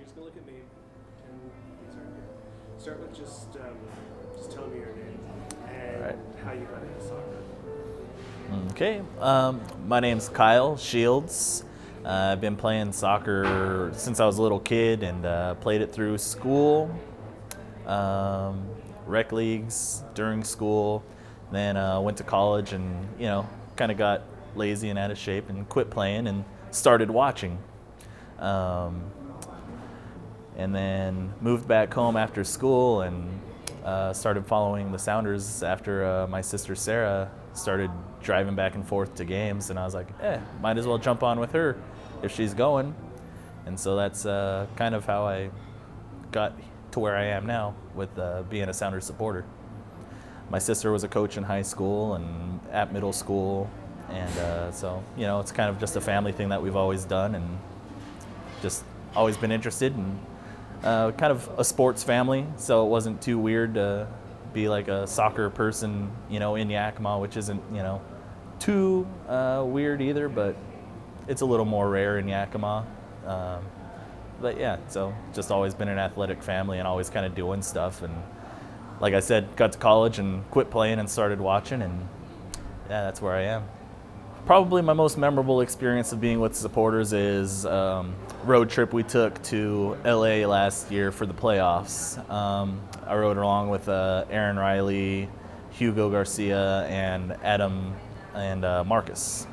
you're just gonna look at me, and these are good. Start with just tell me your name and All right. how you got into soccer. Okay. My name's Kyle Shields. I've been playing soccer since I was a little kid and played it through school, rec leagues during school. Then went to college and, kind of got lazy and out of shape and quit playing and started watching. And then moved back home after school and started following the Sounders after my sister Sarah started driving back and forth to games, and I was like, might as well jump on with her if she's going. And so that's kind of how I got to where I am now with being a Sounders supporter. My sister was a coach in high school and at middle school, and so it's kind of just a family thing that we've always done, and just always been interested in kind of a sports family, so it wasn't too weird to be like a soccer person, in Yakima, which isn't, too weird either, but it's a little more rare in Yakima. But yeah, so just always been an athletic family and always kind of doing stuff. And like I said, got to college and quit playing and started watching, and yeah, that's where I am. Probably my most memorable experience of being with supporters is road trip we took to LA last year for the playoffs. I rode along with Aaron Riley, Hugo Garcia, and Adam and Marcus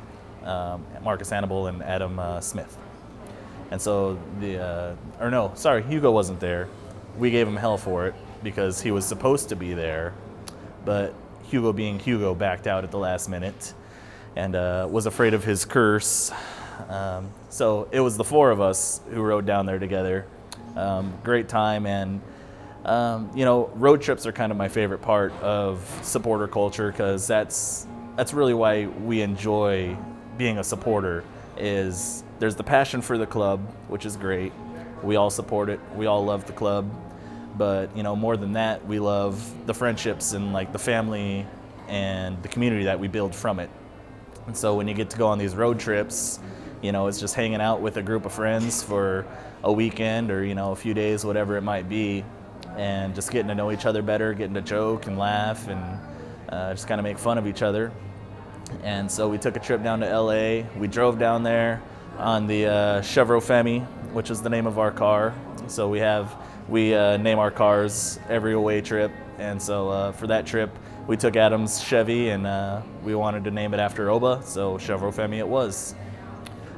Hannibal and Adam Smith. And so Hugo wasn't there. We gave him hell for it because he was supposed to be there, but Hugo being Hugo backed out at the last minute and was afraid of his curse. So it was the four of us who rode down there together. Great time, and road trips are kind of my favorite part of supporter culture, because that's really why we enjoy being a supporter. Is there's the passion for the club, which is great. We all support it. We all love the club, but more than that, we love the friendships and like the family and the community that we build from it. And so when you get to go on these road trips, it's just hanging out with a group of friends for a weekend or, a few days, whatever it might be, and just getting to know each other better, getting to joke and laugh and just kind of make fun of each other. And so we took a trip down to LA. We drove down there on the Chevrolet Femi, which is the name of our car. So we name our cars every away trip. And so for that trip, we took Adam's Chevy, and we wanted to name it after Oba, so Chevrolet Femi it was.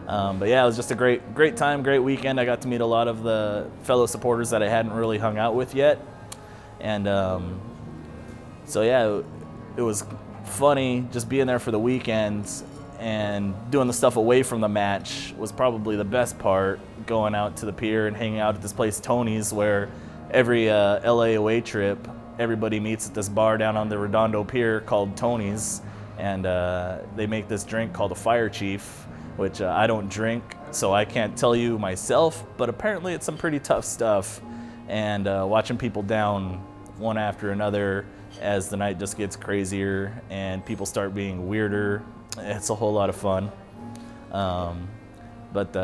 But yeah, it was just a great time, great weekend. I got to meet a lot of the fellow supporters that I hadn't really hung out with yet. And so yeah, it was funny just being there for the weekends, and doing the stuff away from the match was probably the best part, going out to the pier and hanging out at this place, Tony's, where every LA away trip, everybody meets at this bar down on the Redondo Pier called Tony's, and they make this drink called a Fire Chief, which I don't drink, so I can't tell you myself, but apparently it's some pretty tough stuff. And watching people down one after another as the night just gets crazier and people start being weirder, it's a whole lot of fun. But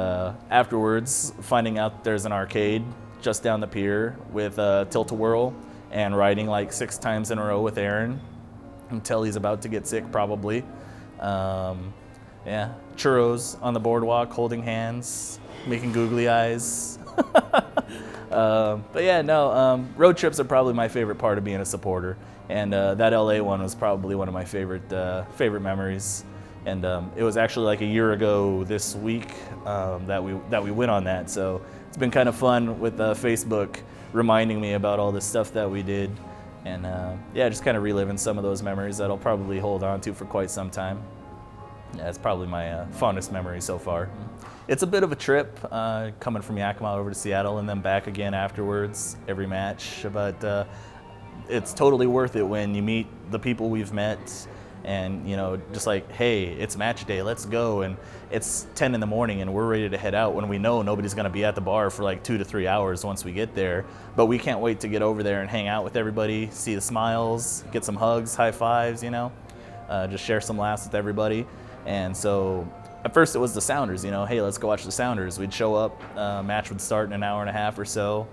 afterwards, finding out there's an arcade just down the pier with Tilt-A-Whirl, and riding like 6 times in a row with Aaron until he's about to get sick probably. Yeah, churros on the boardwalk, holding hands, making googly eyes. But yeah, no, road trips are probably my favorite part of being a supporter, and that LA one was probably one of my favorite memories. And it was actually like a year ago this week that we went on that, so it's been kind of fun with Facebook reminding me about all the stuff that we did, and yeah, just kind of reliving some of those memories that I'll probably hold on to for quite some time. Yeah, it's probably my fondest memory so far. It's a bit of a trip coming from Yakima over to Seattle and then back again afterwards every match, but it's totally worth it when you meet the people we've met, and just like, hey, it's match day, let's go. And it's 10 in the morning and we're ready to head out when we know nobody's going to be at the bar for like 2 to 3 hours once we get there, but we can't wait to get over there and hang out with everybody, see the smiles, get some hugs, high fives, just share some laughs with everybody. And so at first it was the Sounders, you know, hey, let's go watch the Sounders. We'd show up, match would start in an hour and a half or so,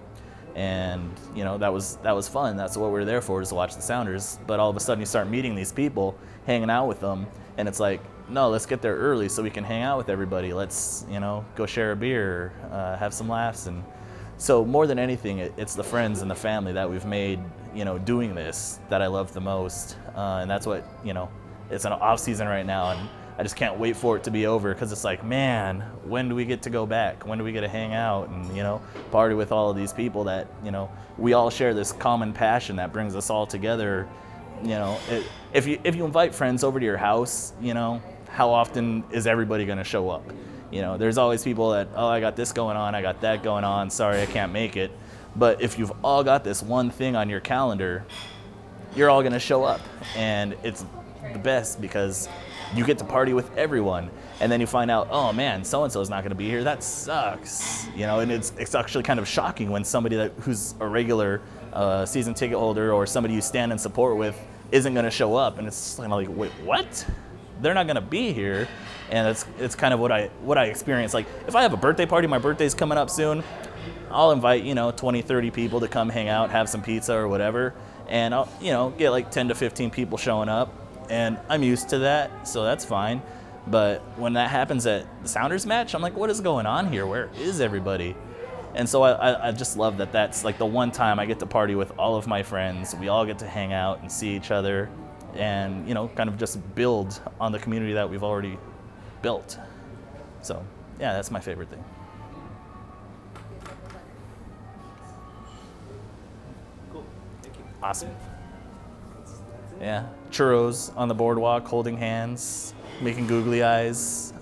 and you know that was fun. That's what we were there for, is to watch the Sounders. But all of a sudden you start meeting these people, hanging out with them, and it's like, no, let's get there early so we can hang out with everybody. Let's, you know, go share a beer, have some laughs. And so more than anything, it's the friends and the family that we've made, you know, doing this that I love the most. And that's what, you know, it's an off season right now, and I just can't wait for it to be over, because it's like, man, when do we get to go back? When do we get to hang out and, you know, party with all of these people that, you know, we all share this common passion that brings us all together. You know, if you invite friends over to your house, you know, how often is everybody going to show up? You know, there's always people that, oh, I got this going on, I got that going on, sorry, I can't make it. But if you've all got this one thing on your calendar, you're all going to show up, and it's the best because you get to party with everyone. And then you find out, oh man, so-and-so is not going to be here. That sucks. You know, and it's actually kind of shocking when somebody who's a regular season ticket holder or somebody you stand in support with isn't going to show up. And it's kind of like, wait, what? They're not going to be here. And it's kind of what I experience. Like, if I have a birthday party, my birthday's coming up soon, I'll invite, you know, 20, 30 people to come hang out, have some pizza or whatever. And I'll, you know, get like 10 to 15 people showing up. And I'm used to that, so that's fine. But when that happens at the Sounders match, I'm like, what is going on here? Where is everybody? And so I just love that that's like the one time I get to party with all of my friends. We all get to hang out and see each other and, you know, kind of just build on the community that we've already built. So, yeah, that's my favorite thing. Cool. Thank you. Awesome. That's it. Yeah, churros on the boardwalk, holding hands, making googly eyes.